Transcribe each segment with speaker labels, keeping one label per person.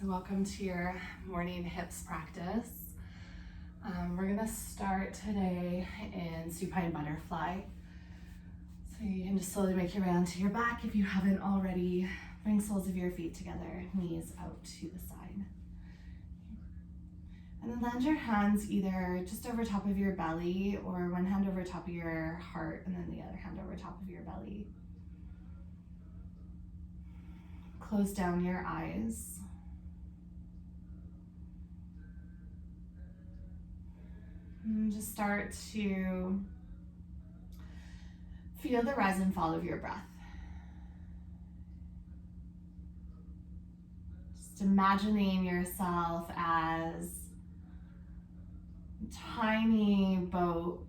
Speaker 1: So welcome to your morning hips practice. We're gonna start today in supine butterfly. So you can just slowly make your way onto your back if you haven't already. Bring soles of your feet together, knees out to the side. And then land your hands either just over top of your belly or one hand over top of your heart and then the other hand over top of your belly. Close down your eyes. And just start to feel the rise and fall of your breath. Just imagining yourself as a tiny boat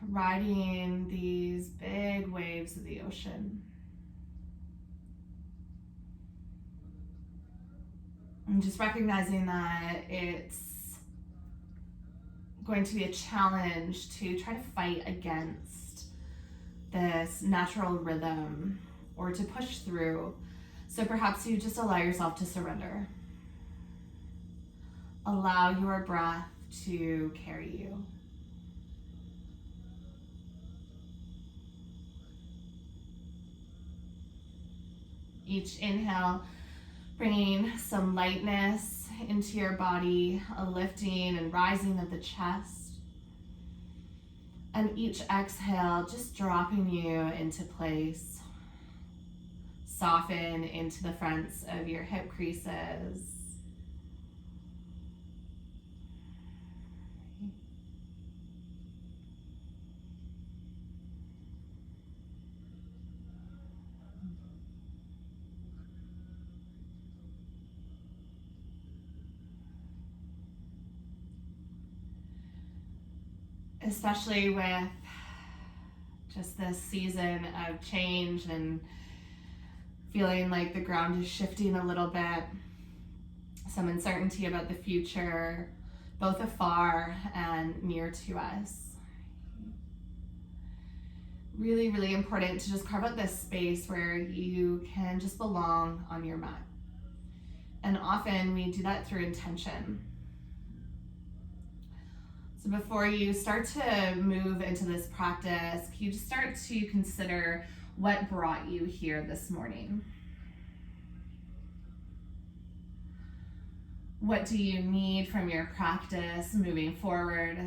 Speaker 1: riding these big waves of the ocean. And just recognizing that it's going to be a challenge to try to fight against this natural rhythm or to push through. So perhaps you just allow yourself to surrender. Allow your breath to carry you. Each inhale, bringing some lightness into your body, a lifting and rising of the chest. And each exhale, just dropping you into place. Soften into the fronts of your hip creases. Especially with just this season of change and feeling like the ground is shifting a little bit, some uncertainty about the future, both afar and near to us. Really, really important to just carve out this space where you can just belong on your mat. And often we do that through intention. So before you start to move into this practice, can you just start to consider what brought you here this morning? What do you need from your practice moving forward?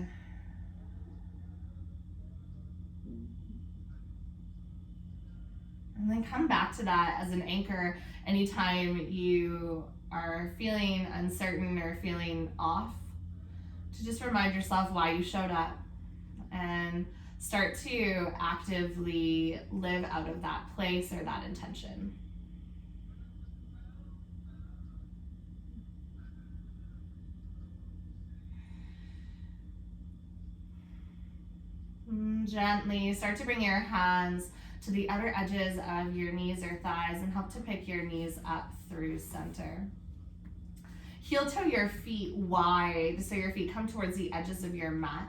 Speaker 1: And then come back to that as an anchor anytime you are feeling uncertain or feeling off. To just remind yourself why you showed up and start to actively live out of that place or that intention. Gently start to bring your hands to the outer edges of your knees or thighs and help to pick your knees up through center. Heel toe your feet wide so your feet come towards the edges of your mat.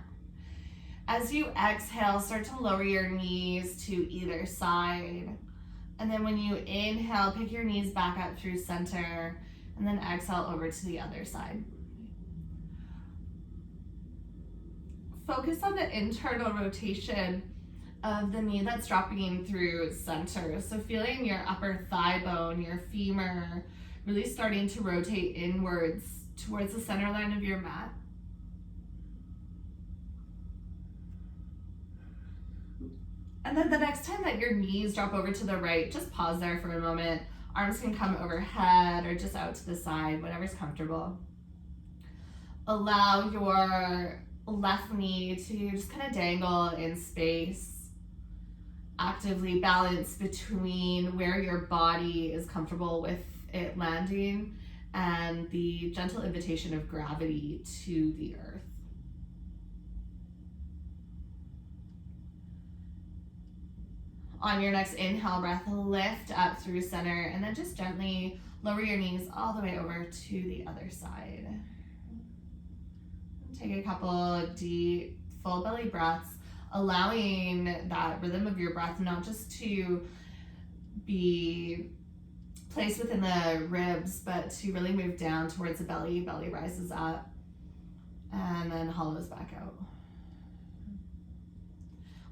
Speaker 1: As you exhale, start to lower your knees to either side. And then when you inhale, pick your knees back up through center and then exhale over to the other side. Focus on the internal rotation of the knee that's dropping through center. So feeling your upper thigh bone, your femur, really starting to rotate inwards towards the center line of your mat. And then the next time that your knees drop over to the right, just pause there for a moment. Arms can come overhead or just out to the side, whatever's comfortable. Allow your left knee to just kind of dangle in space. Actively balance between where your body is comfortable with it landing and the gentle invitation of gravity to the earth. On your next inhale breath, lift up through center and then just gently lower your knees all the way over to the other side. Take a couple deep, full belly breaths, allowing that rhythm of your breath not just to be placed within the ribs, but to really move down towards the belly. Belly rises up and then hollows back out.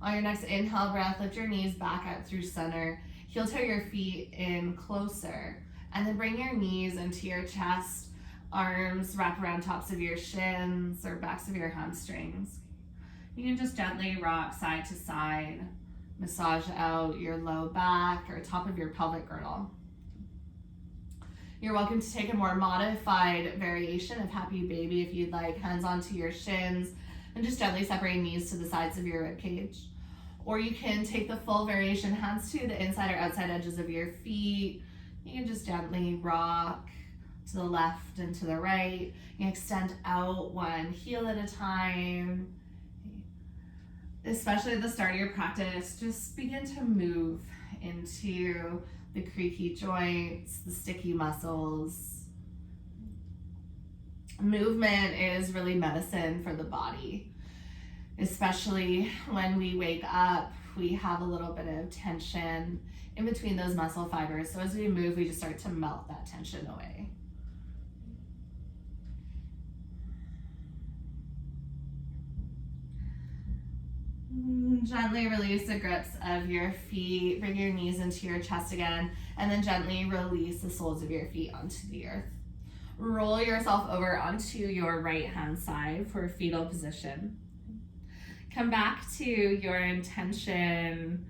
Speaker 1: On your next inhale breath, lift your knees back up through center. Heel toe your feet in closer. And then bring your knees into your chest. Arms wrap around tops of your shins or backs of your hamstrings. You can just gently rock side to side. Massage out your low back or top of your pelvic girdle. You're welcome to take a more modified variation of happy baby if you'd like. Hands onto your shins and just gently separate knees to the sides of your rib cage. Or you can take the full variation, hands to the inside or outside edges of your feet. You can just gently rock to the left and to the right. You can extend out one heel at a time. Especially at the start of your practice, just begin to move into the creaky joints, the sticky muscles. Movement is really medicine for the body. Especially when we wake up, we have a little bit of tension in between those muscle fibers. So as we move, we just start to melt that tension away. Gently release the grips of your feet. Bring your knees into your chest again, and then gently release the soles of your feet onto the earth. Roll yourself over onto your right hand side for fetal position. Come back to your intention.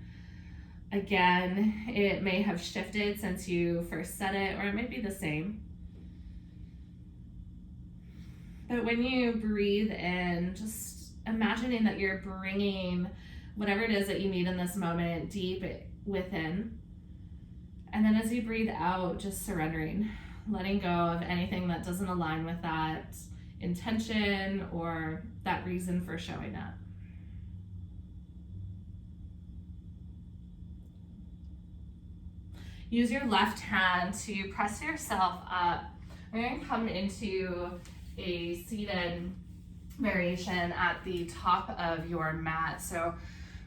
Speaker 1: Again, it may have shifted since you first said it, or it may be the same. But when you breathe in, just imagining that you're bringing whatever it is that you need in this moment deep within. And then as you breathe out, just surrendering, letting go of anything that doesn't align with that intention or that reason for showing up. Use your left hand to press yourself up. We're going to come into a seated variation at the top of your mat. So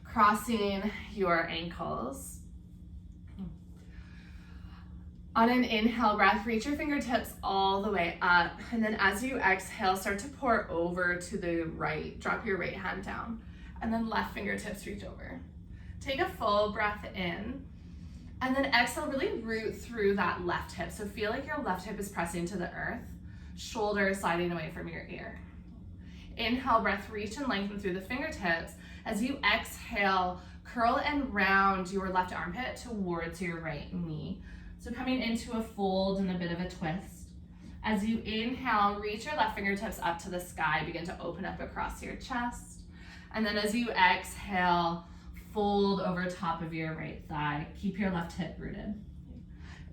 Speaker 1: crossing your ankles. On an inhale breath, reach your fingertips all the way up. And then as you exhale, start to pour over to the right. Drop your right hand down. And then left fingertips reach over. Take a full breath in. And then exhale, really root through that left hip. So feel like your left hip is pressing to the earth. Shoulders sliding away from your ear. Inhale, breath, reach and lengthen through the fingertips. As you exhale, curl and round your left armpit towards your right knee. So coming into a fold and a bit of a twist. As you inhale, reach your left fingertips up to the sky. Begin to open up across your chest. And then as you exhale, fold over top of your right thigh. Keep your left hip rooted.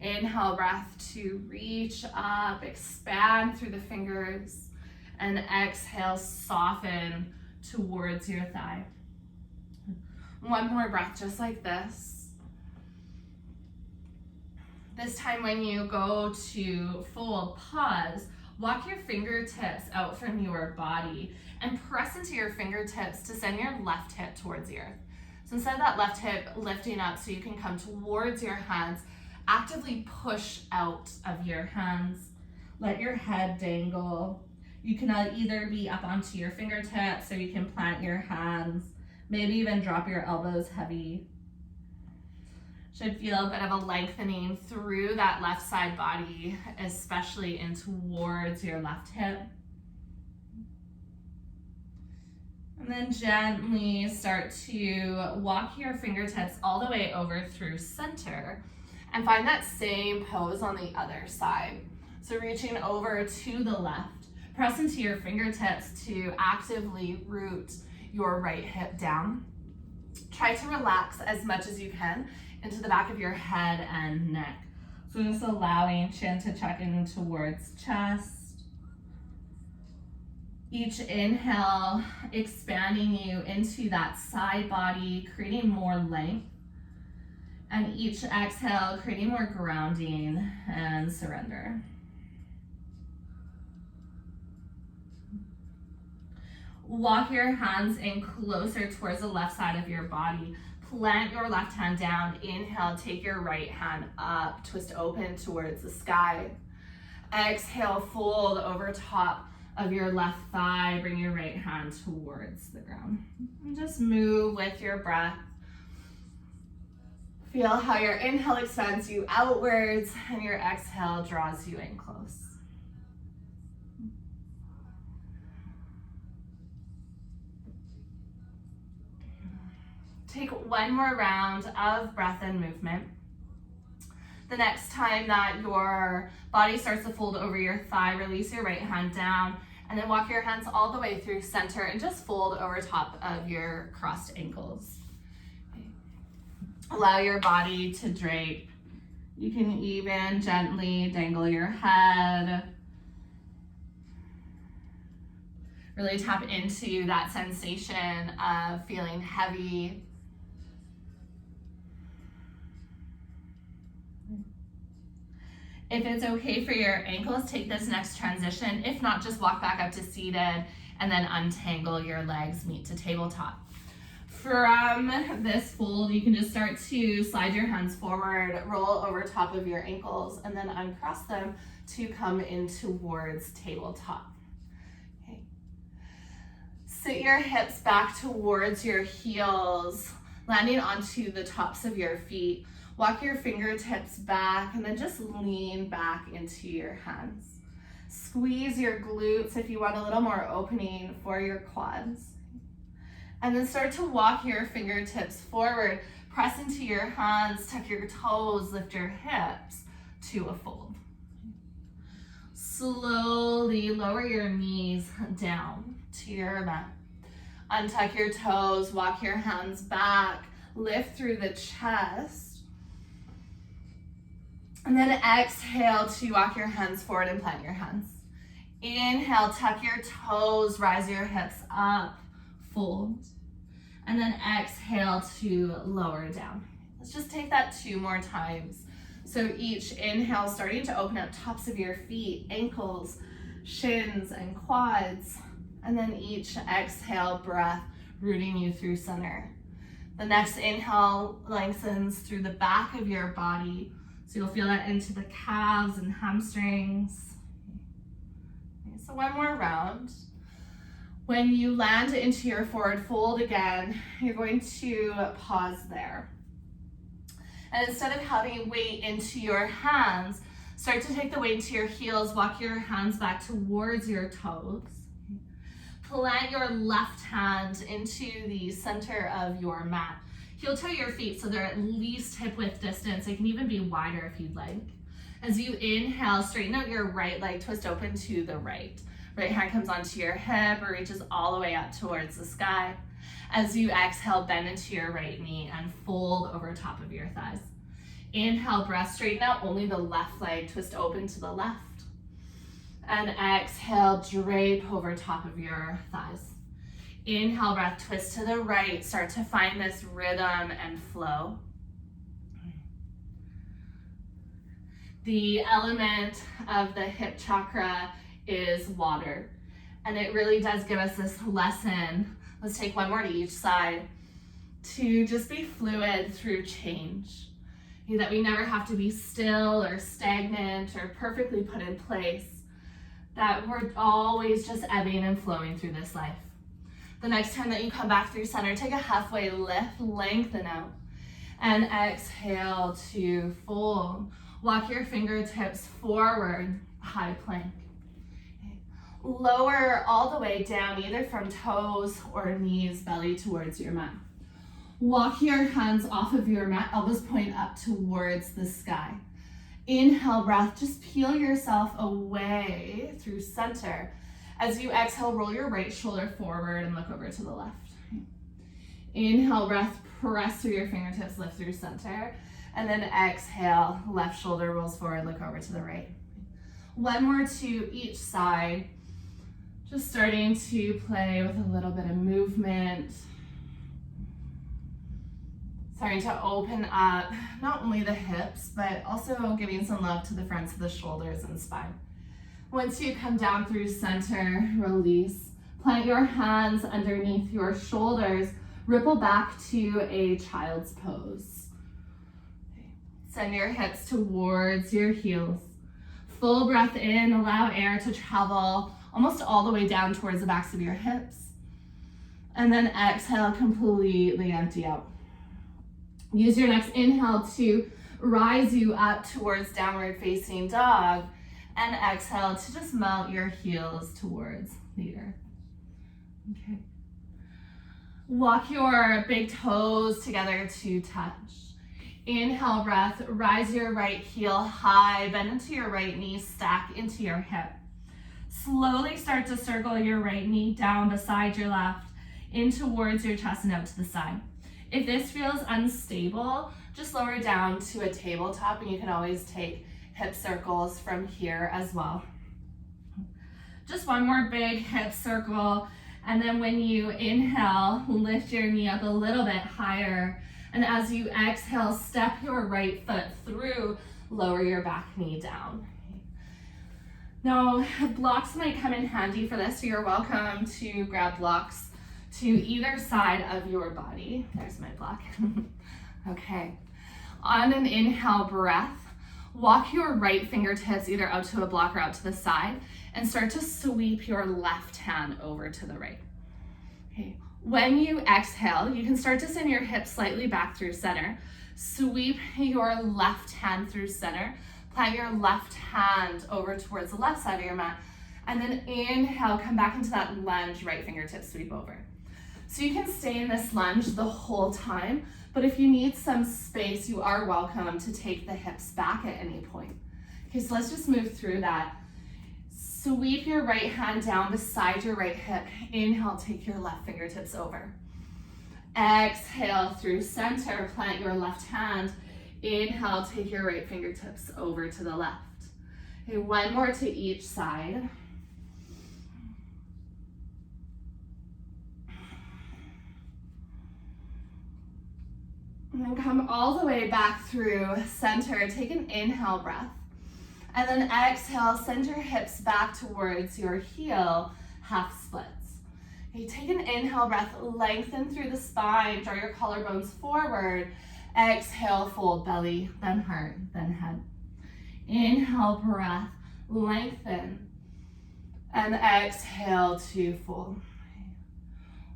Speaker 1: Inhale, breath to reach up, expand through the fingers. And exhale, soften towards your thigh. One more breath just like this. This time when you go to fold, pause, walk your fingertips out from your body and press into your fingertips to send your left hip towards the earth. So instead of that left hip lifting up so you can come towards your hands, actively push out of your hands. Let your head dangle. You can either be up onto your fingertips or you can plant your hands. Maybe even drop your elbows heavy. Should feel a bit of a lengthening through that left side body, especially in towards your left hip. And then gently start to walk your fingertips all the way over through center and find that same pose on the other side. So reaching over to the left, press into your fingertips to actively root your right hip down. Try to relax as much as you can into the back of your head and neck. So just allowing chin to check in towards chest. Each inhale, expanding you into that side body, creating more length. And each exhale, creating more grounding and surrender. Walk your hands in closer towards the left side of your body. Plant your left hand down. Inhale, take your right hand up, twist open towards the sky. Exhale, fold over top of your left thigh. Bring your right hand towards the ground. And just move with your breath. Feel how your inhale extends you outwards and your exhale draws you in close. Take one more round of breath and movement. The next time that your body starts to fold over your thigh, release your right hand down and then walk your hands all the way through center and just fold over top of your crossed ankles. Allow your body to drape. You can even gently dangle your head. Really tap into that sensation of feeling heavy. If it's okay for your ankles, take this next transition. If not, just walk back up to seated and then untangle your legs, meet to tabletop. From this fold, you can just start to slide your hands forward, roll over top of your ankles, and then uncross them to come in towards tabletop. Okay. Sit your hips back towards your heels, landing onto the tops of your feet. Walk your fingertips back and then just lean back into your hands. Squeeze your glutes if you want a little more opening for your quads. And then start to walk your fingertips forward. Press into your hands, tuck your toes, lift your hips to a fold. Slowly lower your knees down to your mat. Untuck your toes, walk your hands back, lift through the chest. And then exhale to walk your hands forward and plant your hands. Inhale, tuck your toes, rise your hips up, fold. And then exhale to lower down. Let's just take that 2 more times. So each inhale, starting to open up tops of your feet, ankles, shins, and quads. And then each exhale breath, rooting you through center. The next inhale lengthens through the back of your body. So you'll feel that into the calves and hamstrings. Okay, so one more round. When you land into your forward fold again, you're going to pause there. And instead of having weight into your hands, start to take the weight into your heels, walk your hands back towards your toes. Plant your left hand into the center of your mat. Heel toe your feet so they're at least hip width distance. They can even be wider if you'd like. As you inhale, straighten out your right leg, twist open to the right. Right hand comes onto your hip or reaches all the way up towards the sky. As you exhale, bend into your right knee and fold over top of your thighs. Inhale, breath, straighten out only the left leg, twist open to the left. And exhale, drape over top of your thighs. Inhale, breath, twist to the right. Start to find this rhythm and flow. The element of the hip chakra is water. And it really does give us this lesson. Let's take one more to each side. To just be fluid through change. That we never have to be still or stagnant or perfectly put in place. That we're always just ebbing and flowing through this life. The next time that you come back through center, take a halfway lift, lengthen out, and exhale to fold. Walk your fingertips forward, high plank. Lower all the way down, either from toes or knees, belly towards your mat. Walk your hands off of your mat, elbows point up towards the sky. Inhale, breath, just peel yourself away through center. As you exhale, roll your right shoulder forward and look over to the left. Inhale, breath, press through your fingertips, lift through center. And then exhale, left shoulder rolls forward, look over to the right. One more to each side. Just starting to play with a little bit of movement. Starting to open up not only the hips, but also giving some love to the fronts of the shoulders and spine. Once you come down through center, release. Plant your hands underneath your shoulders. Ripple back to a child's pose. Send your hips towards your heels. Full breath in, allow air to travel almost all the way down towards the backs of your hips. And then exhale, completely empty out. Use your next inhale to rise you up towards downward facing dog, and exhale to just melt your heels towards the earth. Okay. Walk your big toes together to touch. Inhale breath, rise your right heel high, bend into your right knee, stack into your hip. Slowly start to circle your right knee down beside your left, in towards your chest and out to the side. If this feels unstable, just lower down to a tabletop, and you can always take hip circles from here as well. Just one more big hip circle, and then when you inhale, lift your knee up a little bit higher, and as you exhale, step your right foot through, lower your back knee down. Now, blocks might come in handy for this, so you're welcome to grab blocks to either side of your body. There's my block. Okay. On an inhale breath, walk your right fingertips either out to a block or out to the side, and start to sweep your left hand over to the right. Okay. When you exhale, you can start to send your hips slightly back through center. Sweep your left hand through center. Plant your left hand over towards the left side of your mat. And then inhale, come back into that lunge, right fingertip sweep over. So you can stay in this lunge the whole time, but if you need some space, you are welcome to take the hips back at any point. Okay, so let's just move through that. Sweep your right hand down beside your right hip. Inhale, take your left fingertips over. Exhale through center, plant your left hand. Inhale, take your right fingertips over to the left. Okay, one more to each side. And then come all the way back through center. Take an inhale breath. And then exhale, send your hips back towards your heel, half splits. Okay, take an inhale breath, lengthen through the spine, draw your collarbones forward. Exhale, fold belly, then heart, then head. Inhale breath, lengthen. And exhale to fold.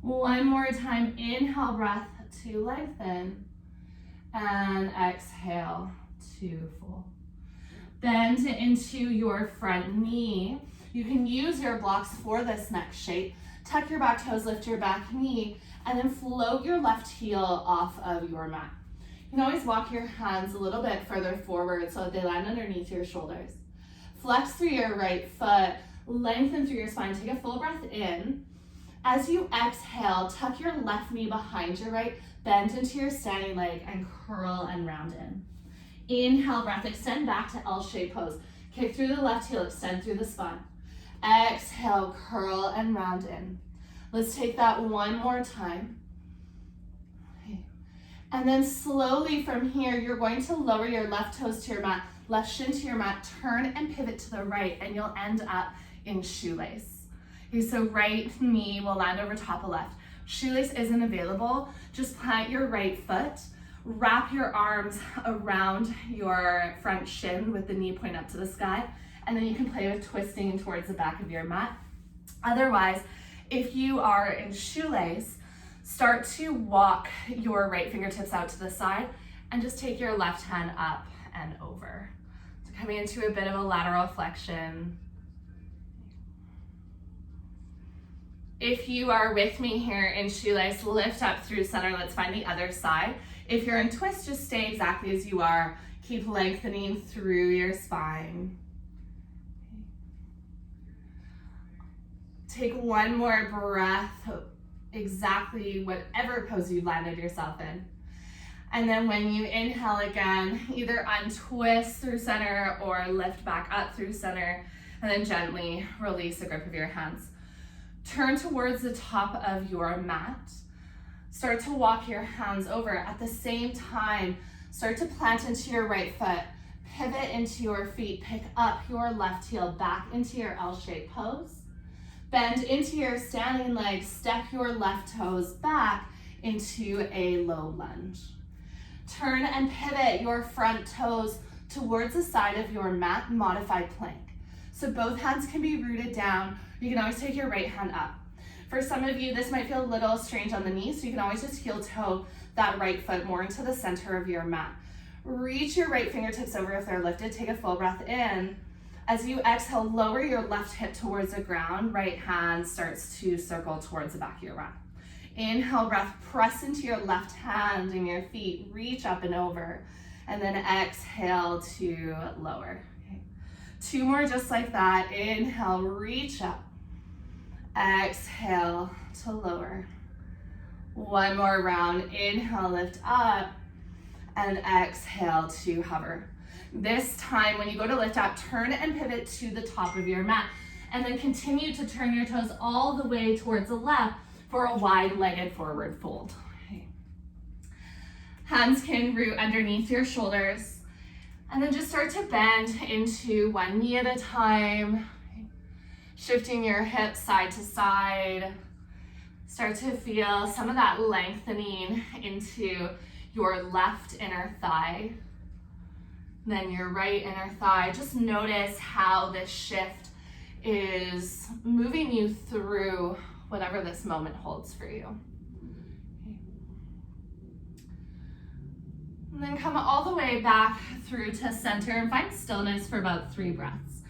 Speaker 1: One more time, inhale breath to lengthen. And exhale to fold. Bend into your front knee. You can use your blocks for this next shape. Tuck your back toes, lift your back knee, and then float your left heel off of your mat. You can always walk your hands a little bit further forward so that they land underneath your shoulders. Flex through your right foot, lengthen through your spine. Take a full breath in. As you exhale, tuck your left knee behind your right, bend into your standing leg, and curl and round in. Inhale breath, extend back to L-shaped pose. Kick through the left heel, extend through the spine. Exhale, curl and round in. Let's take that one more time. Okay. And then slowly from here, you're going to lower your left toes to your mat, left shin to your mat, turn and pivot to the right, and you'll end up in shoelace. Okay, so right knee will land over top of left. Shoelace isn't available, just plant your right foot, wrap your arms around your front shin with the knee point up to the sky, and then you can play with twisting towards the back of your mat. Otherwise, if you are in shoelace, start to walk your right fingertips out to the side and just take your left hand up and over. So coming into a bit of a lateral flexion. If you are with me here in shoelace, lift up through center. Let's find the other side. If you're in twist, just stay exactly as you are. Keep lengthening through your spine. Take one more breath, exactly whatever pose you landed yourself in. And then when you inhale again, either untwist through center or lift back up through center, and then gently release the grip of your hands. Turn towards the top of your mat. Start to walk your hands over. At the same time, start to plant into your right foot, pivot into your feet, pick up your left heel back into your L-shaped pose. Bend into your standing leg, step your left toes back, into a low lunge. Turn and pivot your front toes towards the side of your mat, modified plank. So both hands can be rooted down. You can always take your right hand up. For some of you, this might feel a little strange on the knees, so you can always just heel toe that right foot more into the center of your mat. Reach your right fingertips over if they're lifted. Take a full breath in. As you exhale, lower your left hip towards the ground. Right hand starts to circle towards the back of your mat. Inhale, breath, press into your left hand and your feet, reach up and over. And then exhale to lower. Okay. 2 more just like that. Inhale, reach up. Exhale to lower. 1 more round. Inhale, lift up. And exhale to hover. This time, when you go to lift up, turn and pivot to the top of your mat. And then continue to turn your toes all the way towards the left for a wide-legged forward fold. Okay. Hands can root underneath your shoulders. And then just start to bend into one knee at a time. Okay. Shifting your hips side to side. Start to feel some of that lengthening into your left inner thigh. Then your right inner thigh. Just notice how this shift is moving you through whatever this moment holds for you. Okay. And then come all the way back through to center and find stillness for about 3 breaths.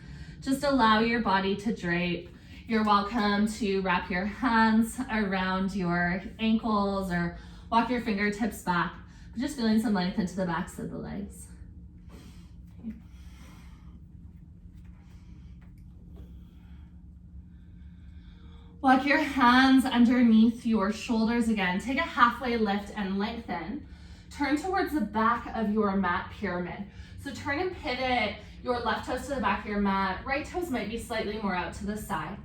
Speaker 1: Just allow your body to drape. You're welcome to wrap your hands around your ankles or walk your fingertips back. Just feeling some length into the backs of the legs. Okay. Walk your hands underneath your shoulders again. Take a halfway lift and lengthen. Turn towards the back of your mat pyramid. So turn and pivot your left toes to the back of your mat. Right toes might be slightly more out to the side.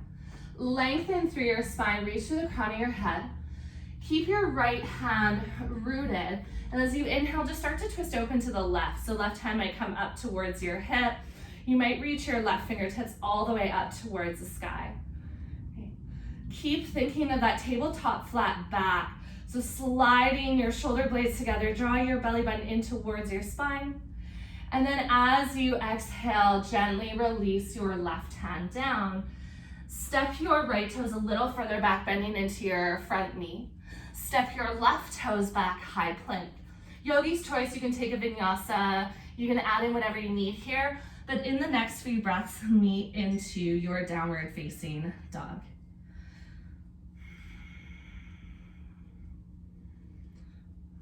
Speaker 1: Lengthen through your spine, reach through the crown of your head. Keep your right hand rooted. And as you inhale, just start to twist open to the left. So left hand might come up towards your hip. You might reach your left fingertips all the way up towards the sky. Okay. Keep thinking of that tabletop flat back. So sliding your shoulder blades together, drawing your belly button in towards your spine. And then as you exhale, gently release your left hand down. Step your right toes a little further back, bending into your front knee. Step your left toes back, high plank. Yogi's choice, you can take a vinyasa. You can add in whatever you need here. But in the next few breaths, meet into your downward facing dog.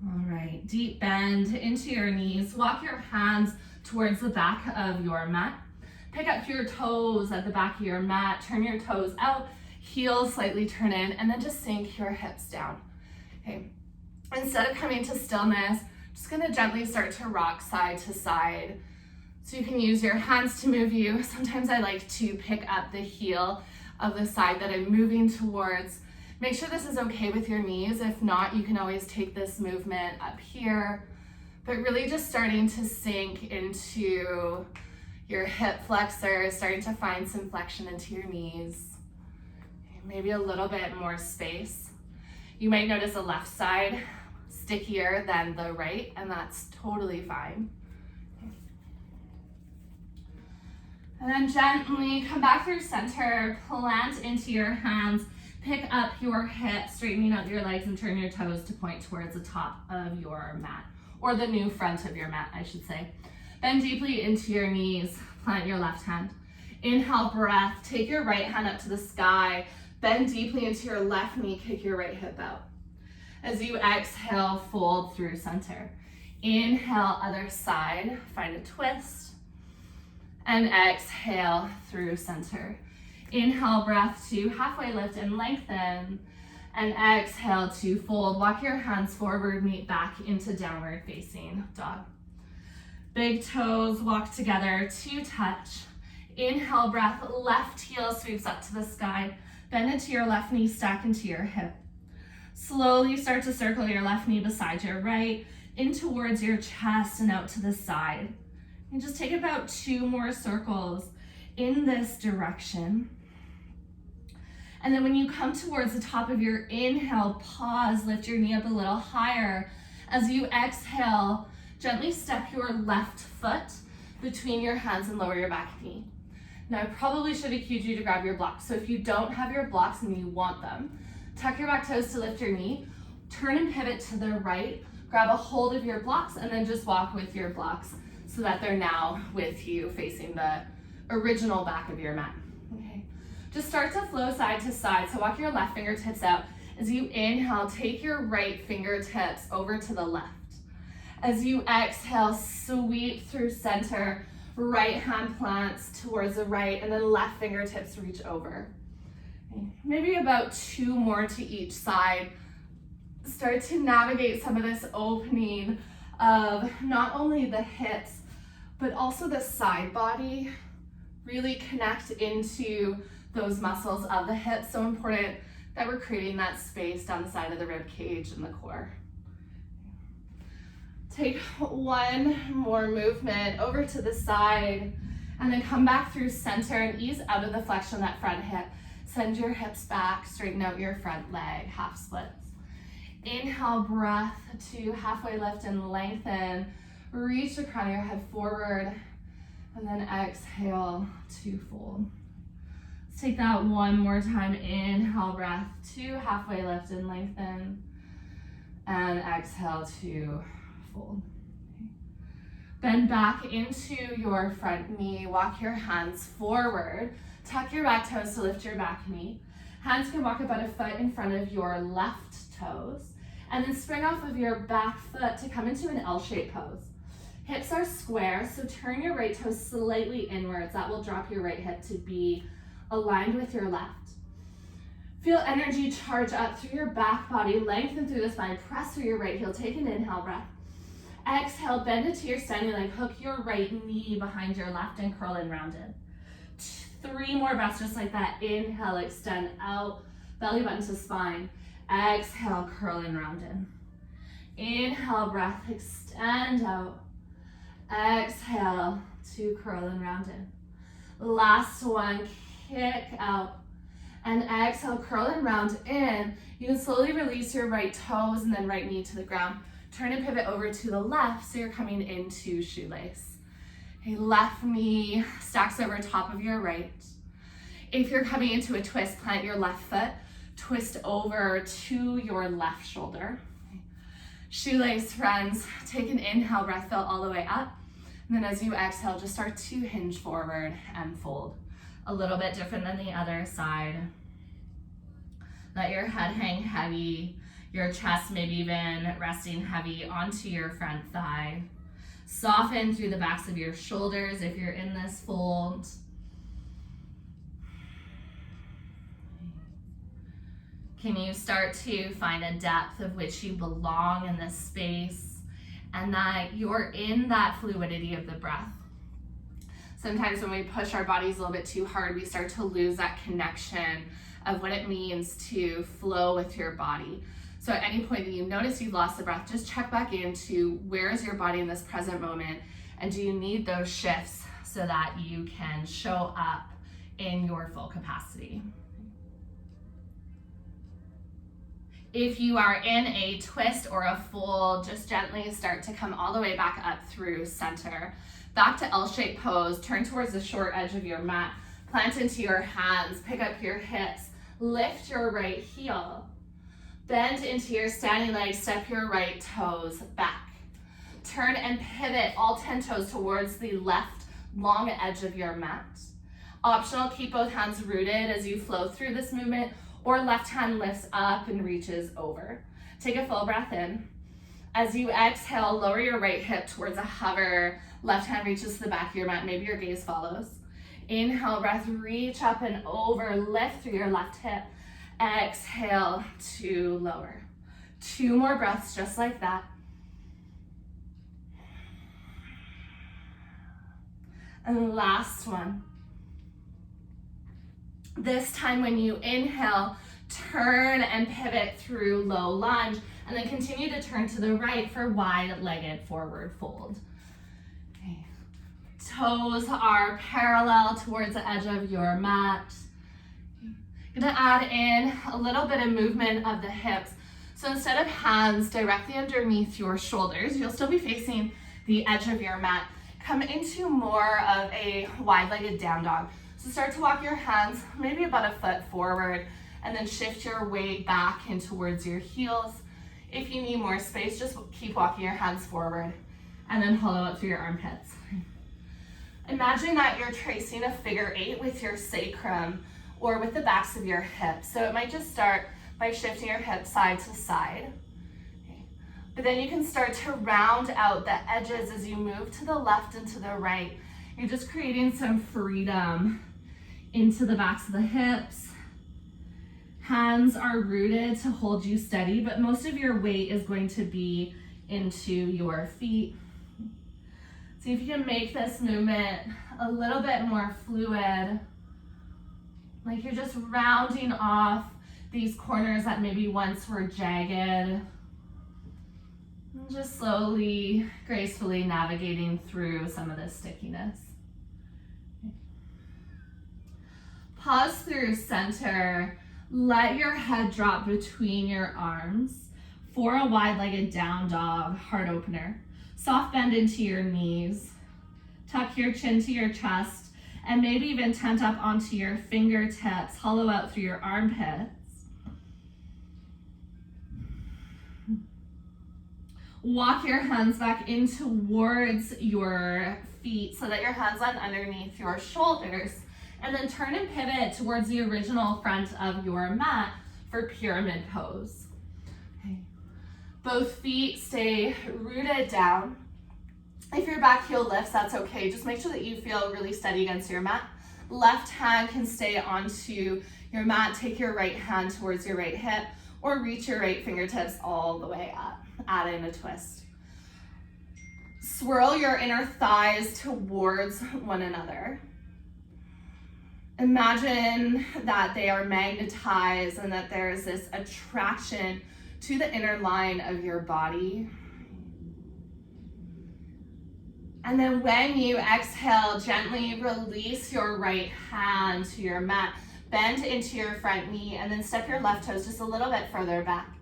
Speaker 1: All right, deep bend into your knees. Walk your hands towards the back of your mat. Pick up your toes at the back of your mat. Turn your toes out, heels slightly turn in, and then just sink your hips down. Okay. Instead of coming to stillness, just gonna gently start to rock side to side. So you can use your hands to move you. Sometimes I like to pick up the heel of the side that I'm moving towards. Make sure this is okay with your knees. If not, you can always take this movement up here, but really just starting to sink into your hip flexors, starting to find some flexion into your knees. Maybe a little bit more space. You might notice the left side stickier than the right, and that's totally fine. And then gently come back through center, plant into your hands, pick up your hips, straightening out your legs, and turn your toes to point towards the top of your mat, or the new front of your mat, I should say. Bend deeply into your knees, plant your left hand. Inhale, breath, take your right hand up to the sky, bend deeply into your left knee, kick your right hip out. As you exhale, fold through center. Inhale, other side, find a twist. And exhale through center. Inhale, breath to halfway lift and lengthen. And exhale to fold. Walk your hands forward, meet back into downward facing dog. Big toes walk together to touch. Inhale, breath, left heel sweeps up to the sky. Bend into your left knee, stack into your hip. Slowly start to circle your left knee beside your right, in towards your chest and out to the side. And just take about 2 more circles in this direction. And then when you come towards the top of your inhale, pause, lift your knee up a little higher. As you exhale, gently step your left foot between your hands and lower your back knee. Now I probably should have cued you to grab your blocks. So if you don't have your blocks and you want them, tuck your back toes to lift your knee, turn and pivot to the right, grab a hold of your blocks, and then just walk with your blocks so that they're now with you facing the original back of your mat. Okay. Just start to flow side to side. So walk your left fingertips out. As you inhale, take your right fingertips over to the left. As you exhale, sweep through center, right hand plants towards the right, and then left fingertips reach over. Okay. Maybe about 2 more to each side. Start to navigate some of this opening of not only the hips, but also the side body. Really connect into those muscles of the hips. So important that we're creating that space down the side of the rib cage and the core. Take 1 more movement over to the side, and then come back through center and ease out of the flexion of that front hip. Send your hips back, straighten out your front leg, half splits. Inhale, breath to halfway lift and lengthen. Reach the crown of your head forward, and then exhale to fold. Let's take that 1 more time. Inhale, breath to halfway lift and lengthen, and exhale to fold. Okay. Bend back into your front knee. Walk your hands forward. Tuck your back toes to lift your back knee. Hands can walk about a foot in front of your left toes. And then spring off of your back foot to come into an L-shaped pose. Hips are square, so turn your right toe slightly inwards. That will drop your right hip to be aligned with your left. Feel energy charge up through your back body, lengthen through the spine, press through your right heel, take an inhale breath. Exhale, bend it to your standing leg, hook your right knee behind your left and curl and rounded. 3 more breaths just like that. Inhale, extend out, belly button to spine. Exhale, curl and rounded. Inhale, breath, extend out. Exhale to curl and rounded. Last one, kick out. And exhale, curl and round in. You can slowly release your right toes and then right knee to the ground. Turn and pivot over to the left so you're coming into shoelace. Okay, left knee stacks over top of your right. If you're coming into a twist, plant your left foot, twist over to your left shoulder. Okay. Shoelace, friends, take an inhale, breath, fill all the way up. And then as you exhale, just start to hinge forward and fold. A little bit different than the other side. Let your head hang heavy, your chest maybe even resting heavy onto your front thigh. Soften through the backs of your shoulders if you're in this fold. Can you start to find a depth of which you belong in this space and that you're in that fluidity of the breath? Sometimes when we push our bodies a little bit too hard, we start to lose that connection of what it means to flow with your body. So at any point that you notice you've lost the breath, just check back into where is your body in this present moment, and do you need those shifts so that you can show up in your full capacity. If you are in a twist or a fold, just gently start to come all the way back up through center. Back to L-shaped pose, turn towards the short edge of your mat, plant into your hands, pick up your hips, lift your right heel, bend into your standing leg, step your right toes back. Turn and pivot all 10 toes towards the left long edge of your mat. Optional, keep both hands rooted as you flow through this movement, or left hand lifts up and reaches over. Take a full breath in. As you exhale, lower your right hip towards a hover. Left hand reaches to the back of your mat. Maybe your gaze follows. Inhale, breath, reach up and over. Lift through your left hip. Exhale to lower. 2 more breaths just like that. And last one. This time when you inhale, turn and pivot through low lunge, and then continue to turn to the right for wide-legged forward fold. Okay. Toes are parallel towards the edge of your mat. Gonna add in a little bit of movement of the hips. So instead of hands directly underneath your shoulders, you'll still be facing the edge of your mat. Come into more of a wide-legged down dog. So start to walk your hands maybe about a foot forward and then shift your weight back in towards your heels. If you need more space, just keep walking your hands forward and then hollow out through your armpits. Imagine that you're tracing a figure 8 with your sacrum or with the backs of your hips. So it might just start by shifting your hips side to side. Okay. But then you can start to round out the edges as you move to the left and to the right. You're just creating some freedom into the backs of the hips. Hands are rooted to hold you steady, but most of your weight is going to be into your feet. See if you can make this movement a little bit more fluid, like you're just rounding off these corners that maybe once were jagged, and just slowly, gracefully navigating through some of this stickiness. Pause through center. Let your head drop between your arms for a wide-legged down dog, heart opener. Soft bend into your knees. Tuck your chin to your chest and maybe even tent up onto your fingertips. Hollow out through your armpits. Walk your hands back in towards your feet so that your hands land underneath your shoulders. And then turn and pivot towards the original front of your mat for pyramid pose. Okay. Both feet stay rooted down. If your back heel lifts, that's okay. Just make sure that you feel really steady against your mat. Left hand can stay onto your mat. Take your right hand towards your right hip or reach your right fingertips all the way up. Add in a twist. Swirl your inner thighs towards one another. Imagine that they are magnetized and that there is this attraction to the inner line of your body. And then when you exhale, gently release your right hand to your mat. Bend into your front knee and then step your left toes just a little bit further back.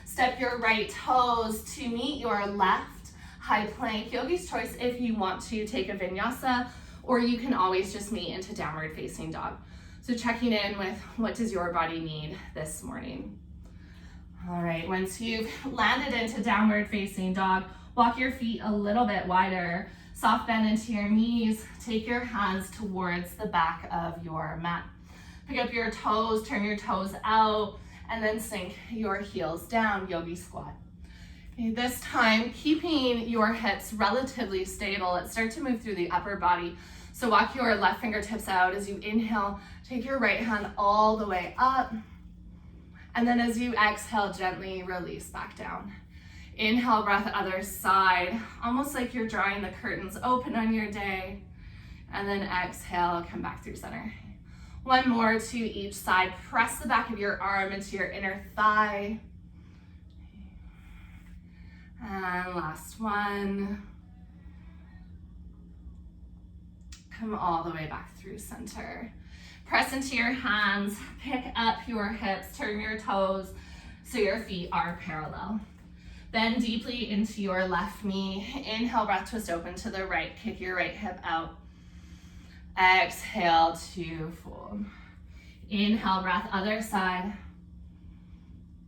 Speaker 1: Step your right toes to meet your left. High plank, yogi's choice if you want to take a vinyasa, or you can always just meet into downward facing dog. So checking in with what does your body need this morning. All right, once you've landed into downward facing dog, walk your feet a little bit wider. Soft bend into your knees. Take your hands towards the back of your mat. Pick up your toes, turn your toes out, and then sink your heels down, yogi squat. Okay, this time, keeping your hips relatively stable, let's start to move through the upper body. So walk your left fingertips out as you inhale, take your right hand all the way up. And then as you exhale, gently release back down. Inhale, breath other side, almost like you're drawing the curtains open on your day. And then exhale, come back through center. One more to each side. Press the back of your arm into your inner thigh. And last one. Come all the way back through center. Press into your hands, pick up your hips, turn your toes so your feet are parallel. Bend deeply into your left knee. Inhale, breath twist open to the right. Kick your right hip out. Exhale to fold. Inhale, breath other side.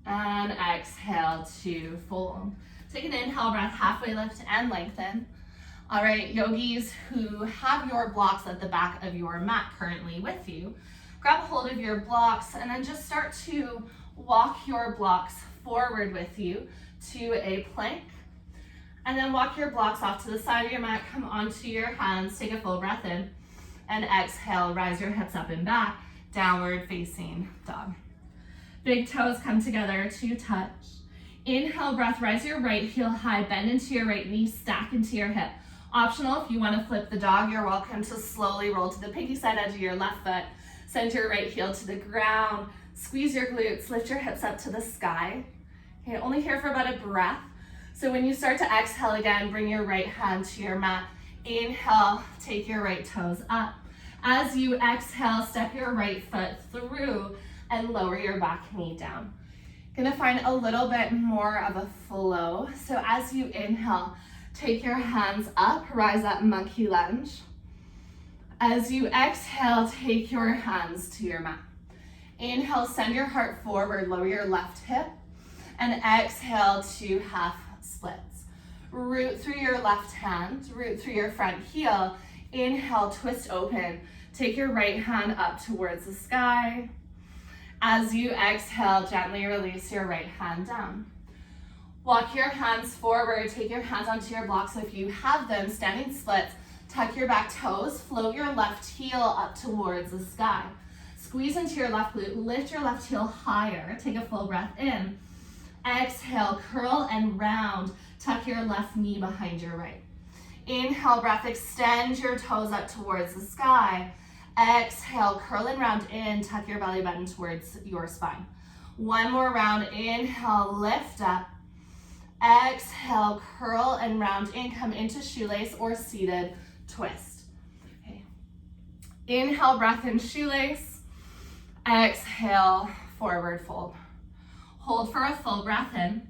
Speaker 1: And exhale to fold. Take an inhale, breath, halfway lift and lengthen. All right, yogis who have your blocks at the back of your mat currently with you, grab a hold of your blocks and then just start to walk your blocks forward with you to a plank. And then walk your blocks off to the side of your mat, come onto your hands, take a full breath in, and exhale, rise your hips up and back, downward facing dog. Big toes come together to touch. Inhale, breath, rise your right heel high, bend into your right knee, stack into your hip. Optional, if you want to flip the dog, you're welcome to slowly roll to the pinky side edge of your left foot, send your right heel to the ground, squeeze your glutes, lift your hips up to the sky. Okay, only here for about a breath. So when you start to exhale again, bring your right hand to your mat. Inhale, take your right toes up. As you exhale, step your right foot through and lower your back knee down. Gonna find a little bit more of a flow. So as you inhale, take your hands up, rise up, monkey lunge. As you exhale, take your hands to your mat. Inhale, send your heart forward, lower your left hip, and exhale to half splits. Root through your left hand, root through your front heel. Inhale, twist open. Take your right hand up towards the sky. As you exhale, gently release your right hand down. Walk your hands forward, take your hands onto your blocks. So if you have them, standing splits, tuck your back toes, float your left heel up towards the sky. Squeeze into your left glute, lift your left heel higher, take a full breath in. Exhale, curl and round, tuck your left knee behind your right. Inhale, breath, extend your toes up towards the sky. Exhale, curl and round in, tuck your belly button towards your spine. One more round, inhale, lift up. Exhale, curl and round in, come into shoelace or seated twist. Okay. Inhale, breath in shoelace. Exhale, forward fold. Hold for a full breath in.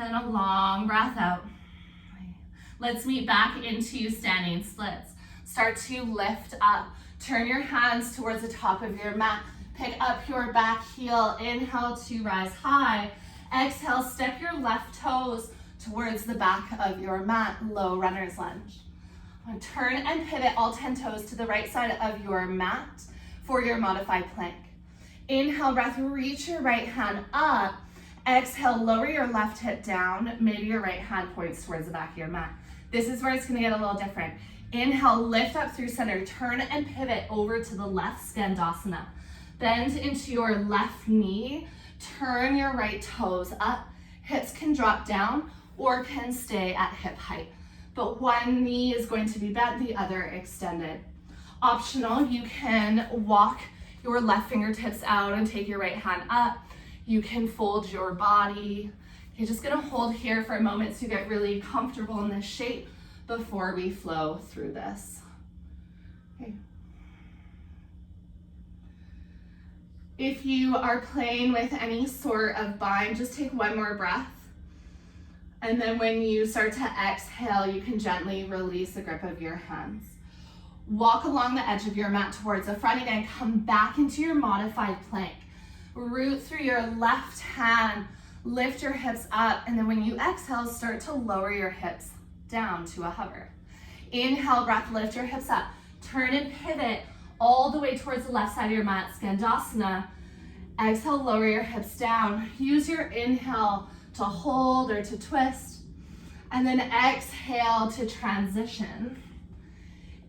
Speaker 1: And a long breath out. Let's meet back into standing splits. Start to lift up. Turn your hands towards the top of your mat. Pick up your back heel. Inhale to rise high. Exhale, step your left toes towards the back of your mat. Low runner's lunge. Turn and pivot all 10 toes to the right side of your mat for your modified plank. Inhale, breath, reach your right hand up. Exhale, lower your left hip down. Maybe your right hand points towards the back of your mat. This is where it's gonna get a little different. Inhale, lift up through center. Turn and pivot over to the left, Skandasana. Bend into your left knee. Turn your right toes up. Hips can drop down or can stay at hip height. But one knee is going to be bent, the other extended. Optional, you can walk your left fingertips out and take your right hand up. You can fold your body. You're just gonna hold here for a moment to get really comfortable in this shape before we flow through this. Okay. If you are playing with any sort of bind, just take one more breath. And then when you start to exhale, you can gently release the grip of your hands. Walk along the edge of your mat towards the front again. Come back into your modified plank. Root through your left hand, lift your hips up, and then when you exhale, start to lower your hips down to a hover. Inhale, breath, lift your hips up. Turn and pivot all the way towards the left side of your mat, Skandasana. Exhale, lower your hips down. Use your inhale to hold or to twist, and then exhale to transition.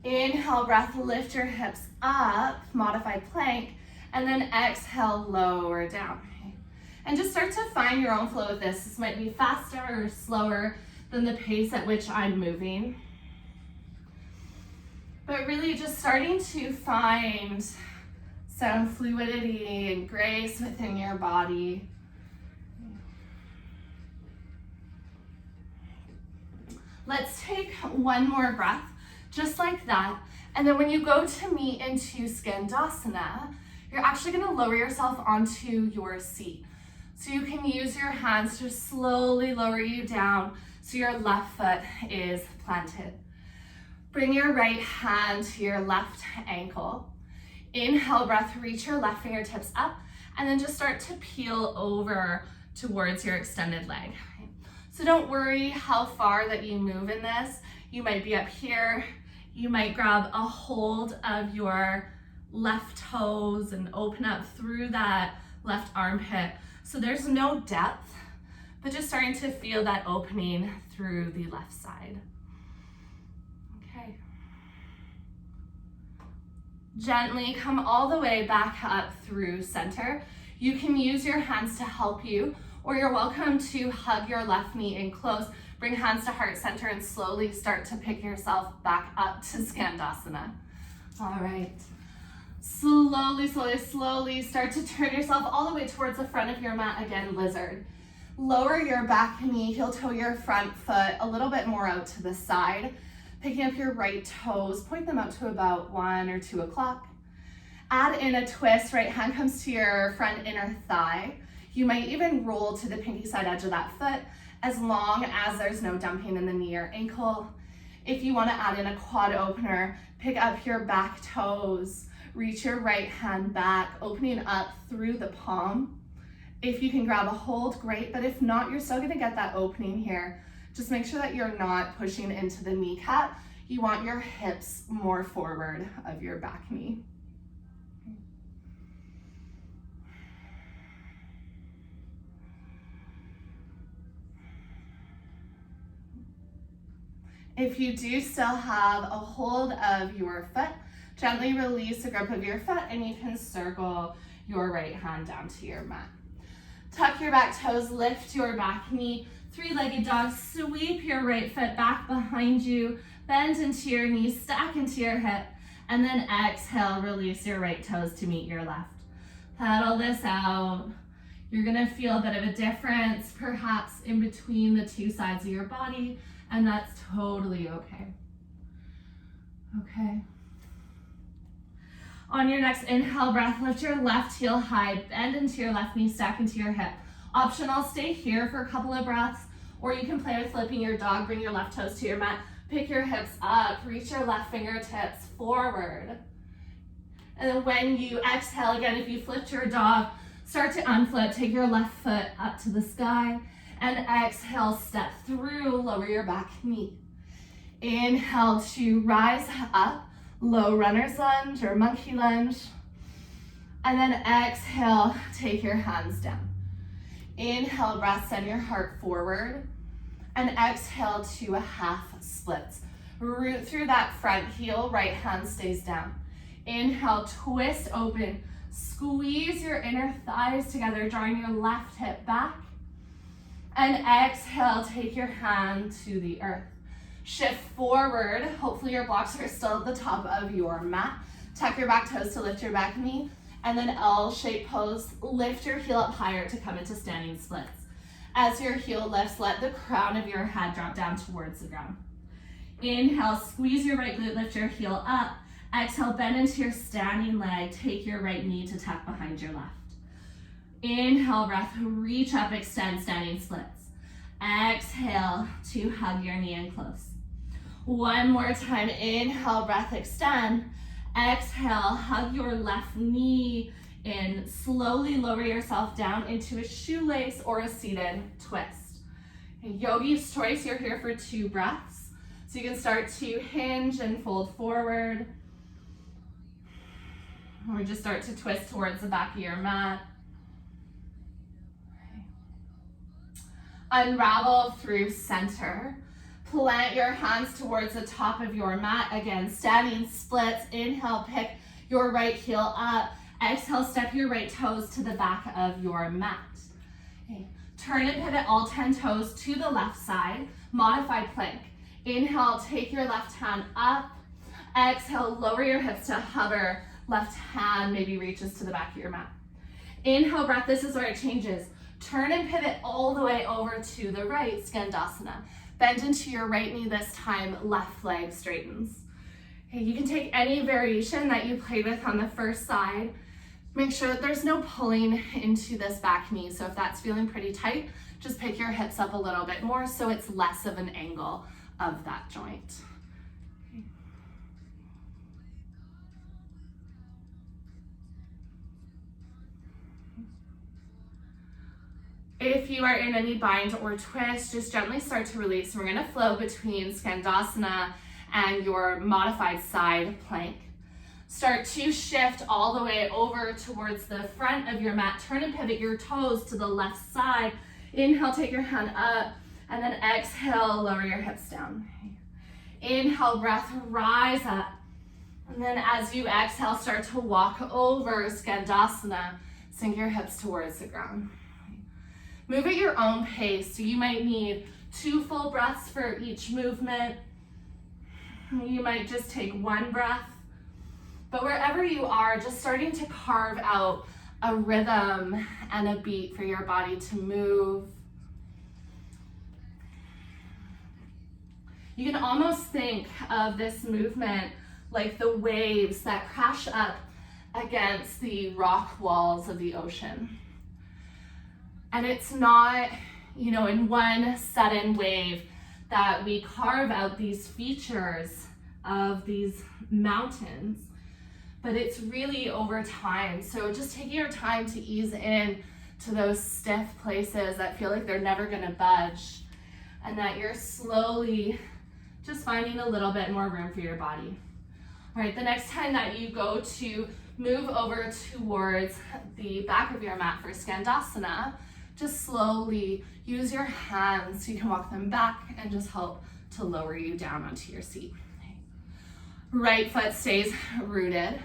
Speaker 1: Inhale, breath, lift your hips up, modified plank, and then exhale, lower down. And just start to find your own flow with this. This might be faster or slower than the pace at which I'm moving. But really just starting to find some fluidity and grace within your body. Let's take one more breath, just like that. And then when you go to meet into Skandasana, you're actually gonna lower yourself onto your seat. So you can use your hands to slowly lower you down so your left foot is planted. Bring your right hand to your left ankle. Inhale, breath, reach your left fingertips up, and then just start to peel over towards your extended leg. So don't worry how far that you move in this. You might be up here. You might grab a hold of your left toes and open up through that left armpit. So there's no depth, but just starting to feel that opening through the left side. Okay. Gently come all the way back up through center. You can use your hands to help you, or you're welcome to hug your left knee in close. Bring hands to heart center and slowly start to pick yourself back up to Skandasana. All right. Slowly, slowly, slowly start to turn yourself all the way towards the front of your mat again, lizard. Lower your back knee, heel toe your front foot a little bit more out to the side. Picking up your right toes, point them out to about 1 or 2 o'clock. Add in a twist, right hand comes to your front inner thigh. You might even roll to the pinky side edge of that foot as long as there's no dumping in the knee or ankle. If you want to add in a quad opener, pick up your back toes, reach your right hand back, opening up through the palm. If you can grab a hold, great, but if not, you're still going to get that opening here. Just make sure that you're not pushing into the kneecap. You want your hips more forward of your back knee. If you do still have a hold of your foot, gently release the grip of your foot and you can circle your right hand down to your mat. Tuck your back toes, lift your back knee, three-legged dog, sweep your right foot back behind you, bend into your knees, stack into your hip, and then exhale, release your right toes to meet your left. Pedal this out. You're gonna feel a bit of a difference, perhaps in between the two sides of your body, and that's totally okay. Okay. On your next inhale breath, lift your left heel high, bend into your left knee, stack into your hip. Optional, stay here for a couple of breaths, or you can play with flipping your dog, bring your left toes to your mat, pick your hips up, reach your left fingertips forward. And then when you exhale, again, if you flipped your dog, start to unflip, take your left foot up to the sky, and exhale, step through, lower your back knee. Inhale to rise up, low runner's lunge or monkey lunge. And then exhale, take your hands down. Inhale, breath, send your heart forward. And exhale to a half split. Root through that front heel, right hand stays down. Inhale, twist open. Squeeze your inner thighs together, drawing your left hip back. And exhale, take your hand to the earth. Shift forward. Hopefully your blocks are still at the top of your mat. Tuck your back toes to lift your back knee. And then L-shaped pose. Lift your heel up higher to come into standing splits. As your heel lifts, let the crown of your head drop down towards the ground. Inhale, squeeze your right glute, lift your heel up. Exhale, bend into your standing leg. Take your right knee to tuck behind your left. Inhale, breath, reach up, extend, standing splits. Exhale to hug your knee in close. One more time, inhale, breath, extend. Exhale, hug your left knee in. Slowly lower yourself down into a shoelace or a seated twist. Yogi's choice, you're here for 2 breaths. So you can start to hinge and fold forward. Or just start to twist towards the back of your mat. Unravel through center. Plant your hands towards the top of your mat. Again, standing splits. Inhale, pick your right heel up. Exhale, step your right toes to the back of your mat. Okay. Turn and pivot all 10 toes to the left side. Modified plank. Inhale, take your left hand up. Exhale, lower your hips to hover. Left hand maybe reaches to the back of your mat. Inhale, breath, this is where it changes. Turn and pivot all the way over to the right, Skandasana. Bend into your right knee this time, left leg straightens. Okay, you can take any variation that you played with on the first side. Make sure that there's no pulling into this back knee. So if that's feeling pretty tight, just pick your hips up a little bit more so it's less of an angle of that joint. Okay. If you are in any bind or twist, just gently start to release. We're gonna flow between Skandasana and your modified side plank. Start to shift all the way over towards the front of your mat. Turn and pivot your toes to the left side. Inhale, take your hand up, and then exhale, lower your hips down. Inhale, breath, rise up. And then as you exhale, start to walk over Skandasana. Sink your hips towards the ground. Move at your own pace. So you might need 2 full breaths for each movement. You might just take 1 breath. But wherever you are, just starting to carve out a rhythm and a beat for your body to move. You can almost think of this movement like the waves that crash up against the rock walls of the ocean. And it's not, in one sudden wave that we carve out these features of these mountains, but it's really over time. So just taking your time to ease in to those stiff places that feel like they're never gonna budge, and that you're slowly just finding a little bit more room for your body. All right, the next time that you go to move over towards the back of your mat for Skandasana, just slowly use your hands so you can walk them back and just help to lower you down onto your seat. Right foot stays rooted.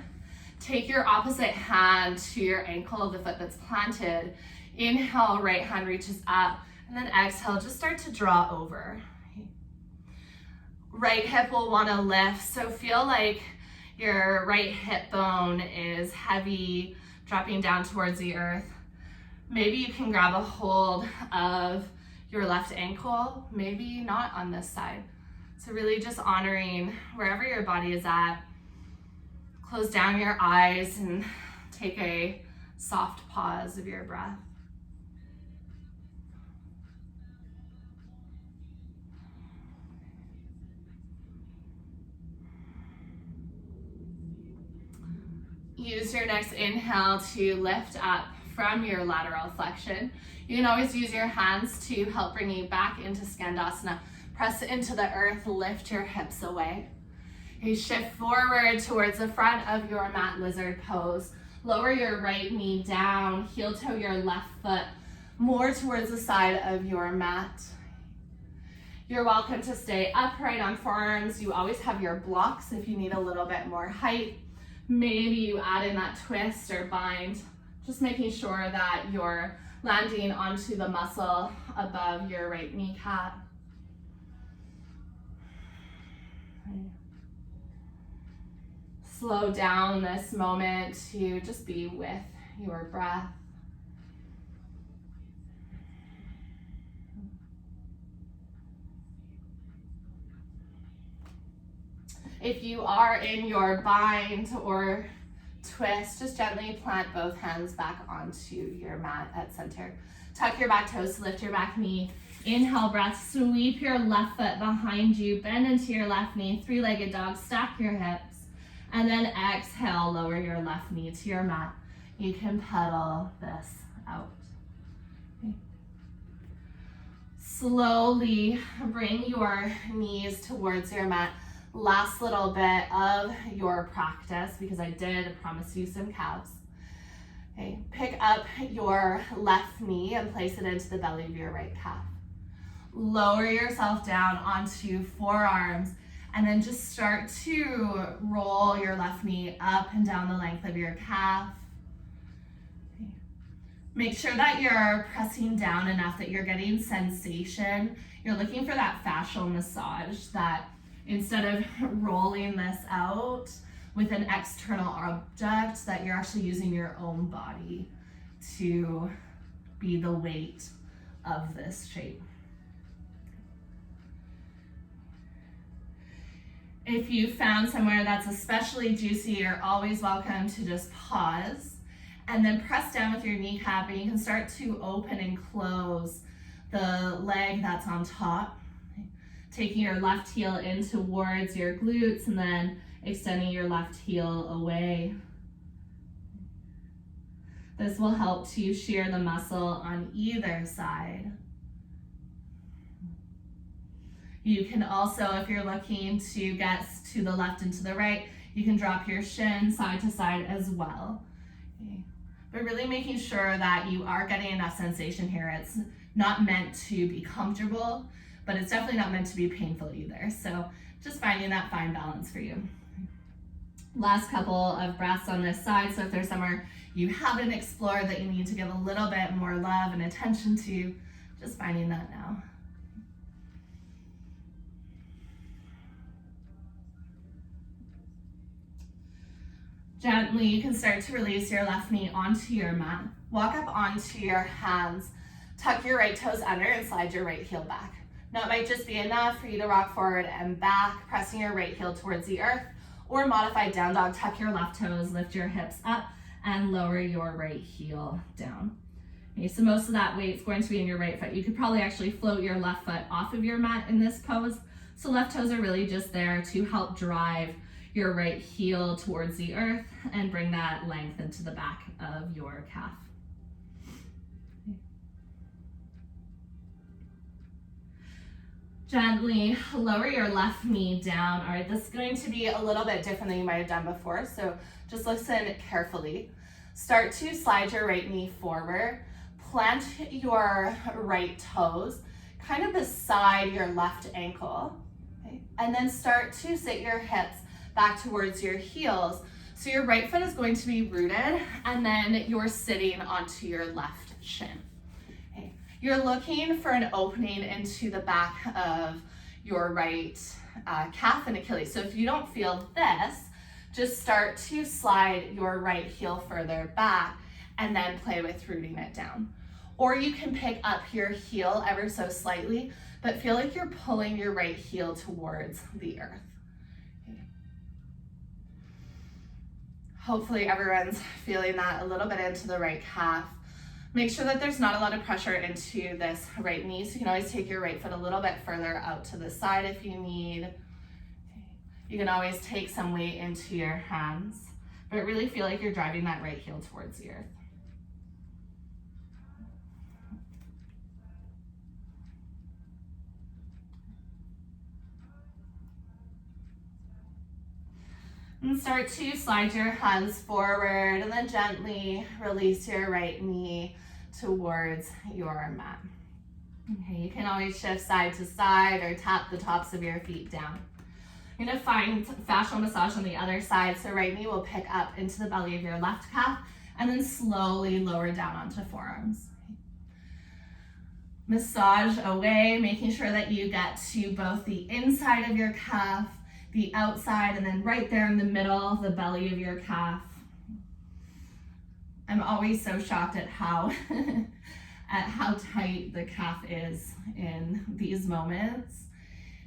Speaker 1: Take your opposite hand to your ankle, the foot that's planted. Inhale, right hand reaches up, and then exhale, just start to draw over. Right hip will want to lift, so feel like your right hip bone is heavy, dropping down towards the earth. Maybe you can grab a hold of your left ankle, maybe not on this side. So really just honoring wherever your body is at. Close down your eyes and take a soft pause of your breath. Use your next inhale to lift up from your lateral flexion. You can always use your hands to help bring you back into Skandasana. Press into the earth, lift your hips away. You shift forward towards the front of your mat, lizard pose. Lower your right knee down, heel toe your left foot more towards the side of your mat. You're welcome to stay upright on forearms. You always have your blocks if you need a little bit more height. Maybe you add in that twist or bind, just making sure that you're landing onto the muscle above your right kneecap. Slow down this moment to just be with your breath. If you are in your bind or twist, just gently plant both hands back onto your mat at center. Tuck your back toes, lift your back knee. Inhale, breath, sweep your left foot behind you, bend into your left knee, three-legged dog, stack your hips. And then exhale, lower your left knee to your mat. You can pedal this out. Okay. Slowly bring your knees towards your mat. Last little bit of your practice, because I did promise you some calves. Okay, pick up your left knee and place it into the belly of your right calf. Lower yourself down onto forearms, and then just start to roll your left knee up and down the length of your calf. Okay. Make sure that you're pressing down enough that you're getting sensation. You're looking for that fascial massage, that instead of rolling this out with an external object, that you're actually using your own body to be the weight of this shape. If you found somewhere that's especially juicy, you're always welcome to just pause and then press down with your kneecap, and you can start to open and close the leg that's on top. Taking your left heel in towards your glutes and then extending your left heel away. This will help to shear the muscle on either side. You can also, if you're looking to get to the left and to the right, you can drop your shin side to side as well. Okay. But really making sure that you are getting enough sensation here. It's not meant to be comfortable, but it's definitely not meant to be painful either. So just finding that fine balance for you. Last couple of breaths on this side. So if there's somewhere you haven't explored that you need to give a little bit more love and attention to, just finding that now. Gently, you can start to release your left knee onto your mat. Walk up onto your hands. Tuck your right toes under and slide your right heel back. Now it might just be enough for you to rock forward and back, pressing your right heel towards the earth, Or modified down dog, tuck your left toes, lift your hips up, and lower your right heel down. Okay, so most of that weight's going to be in your right foot. You could probably actually float your left foot off of your mat in this pose. So left toes are really just there to help drive your right heel towards the earth and bring that length into the back of your calf. Gently lower your left knee down. All right, this is going to be a little bit different than you might have done before, so just listen carefully. Start to slide your right knee forward. Plant your right toes kind of beside your left ankle. Okay? And then start to sit your hips back towards your heels. So your right foot is going to be rooted, and then you're sitting onto your left shin. Okay? You're looking for an opening into the back of your right calf and Achilles. So if you don't feel this, just start to slide your right heel further back and then play with rooting it down. Or you can pick up your heel ever so slightly, but feel like you're pulling your right heel towards the earth. Okay. Hopefully everyone's feeling that a little bit into the right calf. Make sure that there's not a lot of pressure into this right knee, so you can always take your right foot a little bit further out to the side if you need. You can always take some weight into your hands, but really feel like you're driving that right heel towards the earth. And start to slide your hands forward and then gently release your right knee towards your mat. Okay, you can always shift side to side or tap the tops of your feet down. You're gonna find fascial massage on the other side, so right knee will pick up into the belly of your left calf and then slowly lower down onto forearms. Massage away, making sure that you get to both the inside of your calf, the outside, and then right there in the middle, the belly of your calf. I'm always so shocked at how tight the calf is in these moments.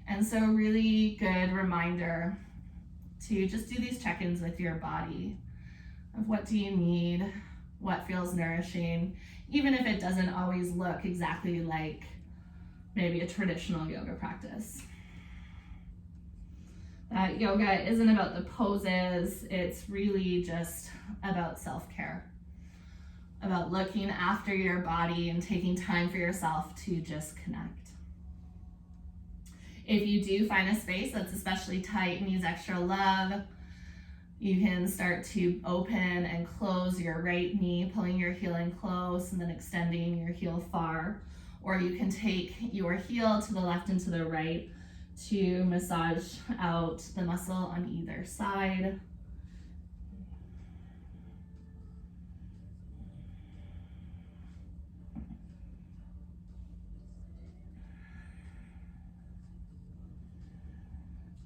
Speaker 1: And so really good reminder to just do these check-ins with your body of what do you need, what feels nourishing, even if it doesn't always look exactly like maybe a traditional yoga practice. That yoga isn't about the poses, it's really just about self-care, about looking after your body and taking time for yourself to just connect. If you do find a space that's especially tight and needs extra love, you can start to open and close your right knee, pulling your heel in close and then extending your heel far. Or you can take your heel to the left and to the right to massage out the muscle on either side.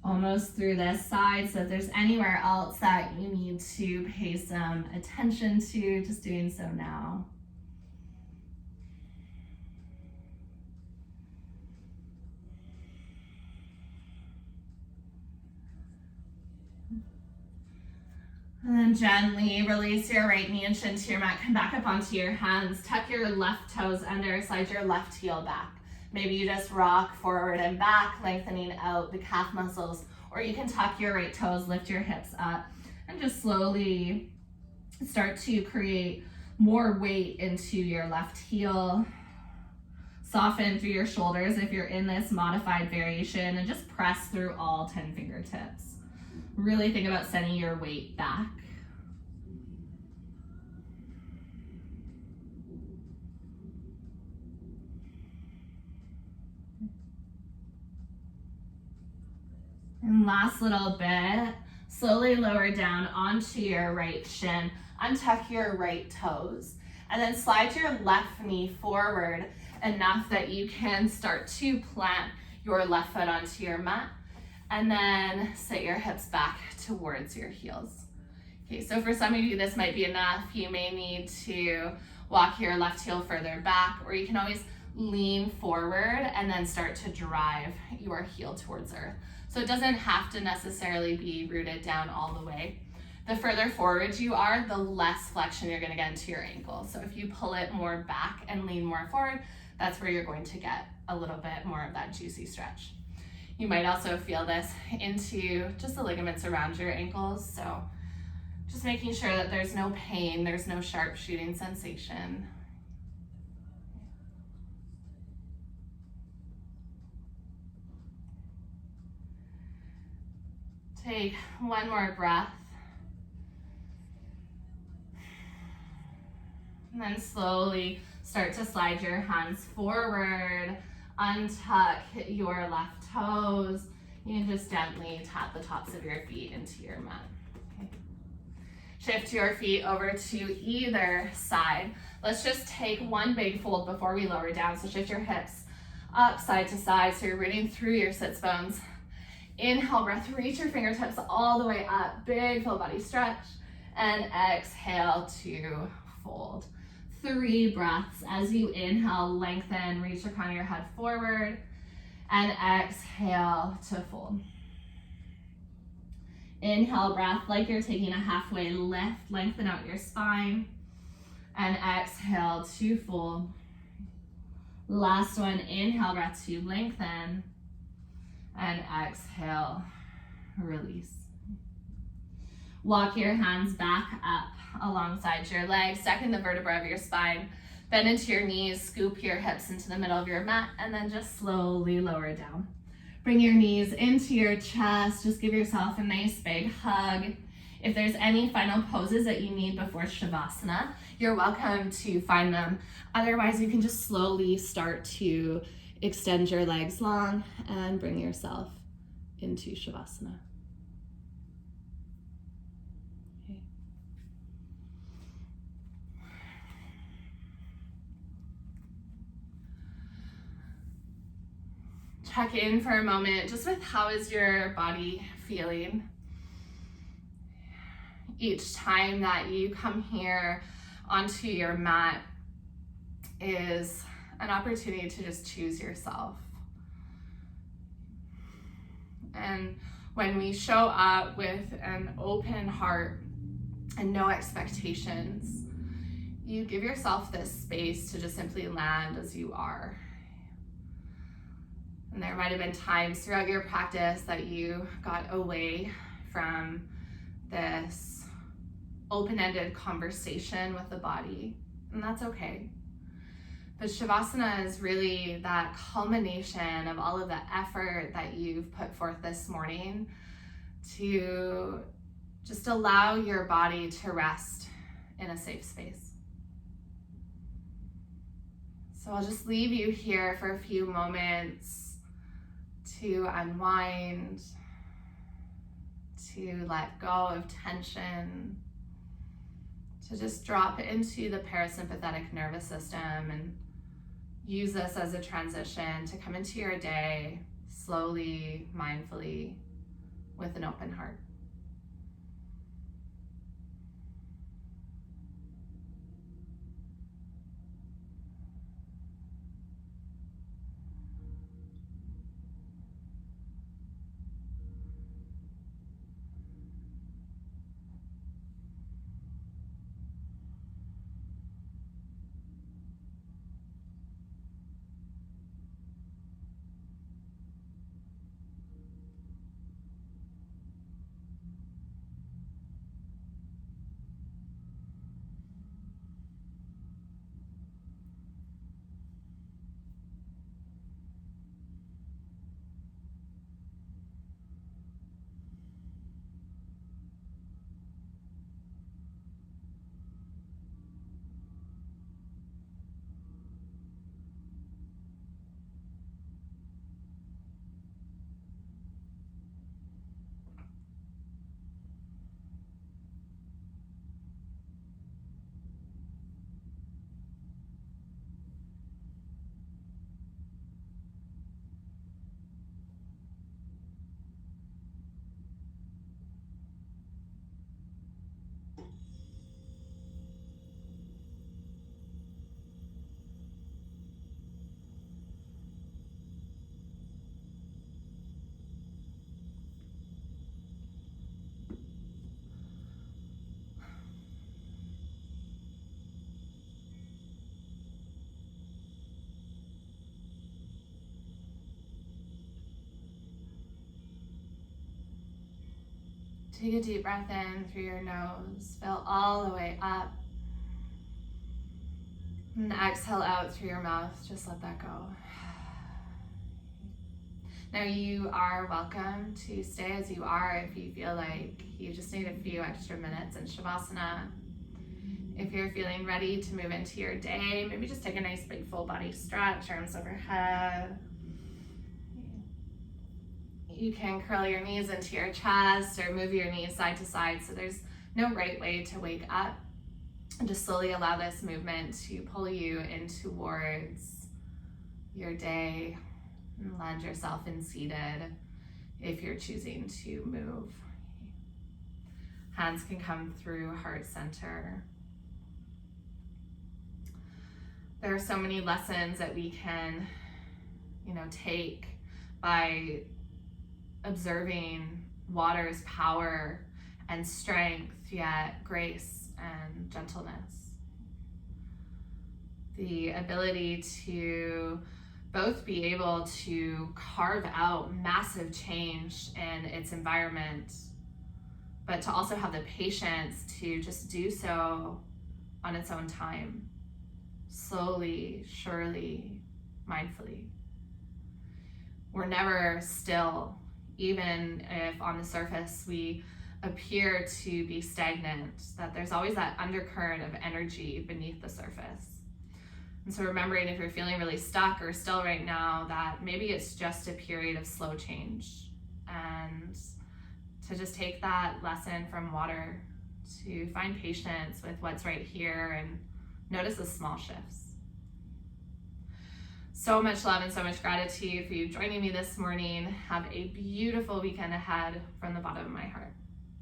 Speaker 1: Almost through this side, so if there's anywhere else that you need to pay some attention to, just doing so now. And then gently release your right knee and shin to your mat, come back up onto your hands, tuck your left toes under, slide your left heel back. Maybe you just rock forward and back, lengthening out the calf muscles, or you can tuck your right toes, lift your hips up, and just slowly start to create more weight into your left heel. Soften through your shoulders if you're in this modified variation, and just press through all 10 fingertips. Really think about sending your weight back. And last little bit, slowly lower down onto your right shin, untuck your right toes, and then slide your left knee forward enough that you can start to plant your left foot onto your mat, and then sit your hips back towards your heels. Okay, so for some of you, this might be enough. You may need to walk your left heel further back, or you can always lean forward and then start to drive your heel towards earth. So it doesn't have to necessarily be rooted down all the way. The further forward you are, the less flexion you're going to get into your ankle. So if you pull it more back and lean more forward, that's where you're going to get a little bit more of that juicy stretch. You might also feel this into just the ligaments around your ankles. So just making sure that there's no pain, there's no sharp shooting sensation. Take one more breath. And then slowly start to slide your hands forward, untuck your left toes. You can just gently tap the tops of your feet into your mat. Okay. Shift your feet over to either side. Let's just take one big fold before we lower down. So shift your hips up side to side so you're rooting through your sits bones. Inhale, breath, reach your fingertips all the way up. Big full body stretch. And exhale to fold. 3 breaths. As you inhale, lengthen, reach the crown of your head forward, and exhale to fold. Inhale, breath like you're taking a halfway lift, lengthen out your spine, and exhale to fold. Last one, inhale, breath to lengthen, and exhale, release. Walk your hands back up alongside your legs, second the vertebra of your spine, bend into your knees, scoop your hips into the middle of your mat, and then just slowly lower down. Bring your knees into your chest, just give yourself a nice big hug. If there's any final poses that you need before Shavasana, you're welcome to find them. Otherwise, you can just slowly start to extend your legs long and bring yourself into Shavasana. Check in for a moment just with how is your body feeling. Each time that you come here onto your mat is an opportunity to just choose yourself. And when we show up with an open heart and no expectations, you give yourself this space to just simply land as you are. And there might have been times throughout your practice that you got away from this open-ended conversation with the body, and that's okay. But Shavasana is really that culmination of all of the effort that you've put forth this morning to just allow your body to rest in a safe space. So I'll just leave you here for a few moments to unwind, to let go of tension, to just drop into the parasympathetic nervous system and use this as a transition to come into your day slowly, mindfully, with an open heart. Take a deep breath in through your nose, fill all the way up. And exhale out through your mouth, just let that go. Now you are welcome to stay as you are if you feel like you just need a few extra minutes in Shavasana. If you're feeling ready to move into your day, maybe just take a nice big full body stretch, arms overhead. You can curl your knees into your chest or move your knees side to side, so there's no right way to wake up. And just slowly allow this movement to pull you in towards your day, and land yourself in seated if you're choosing to move. Hands can come through heart center. There are so many lessons that we can, take by observing water's power and strength, yet grace and gentleness. The ability to both be able to carve out massive change in its environment, but to also have the patience to just do so on its own time, slowly, surely, mindfully. We're never still, even if on the surface we appear to be stagnant, that there's always that undercurrent of energy beneath the surface. And so remembering if you're feeling really stuck or still right now, that maybe it's just a period of slow change, and to just take that lesson from water to find patience with what's right here and notice the small shifts. So much love and so much gratitude for you joining me this morning. Have a beautiful weekend ahead from the bottom of my heart.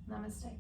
Speaker 1: Namaste.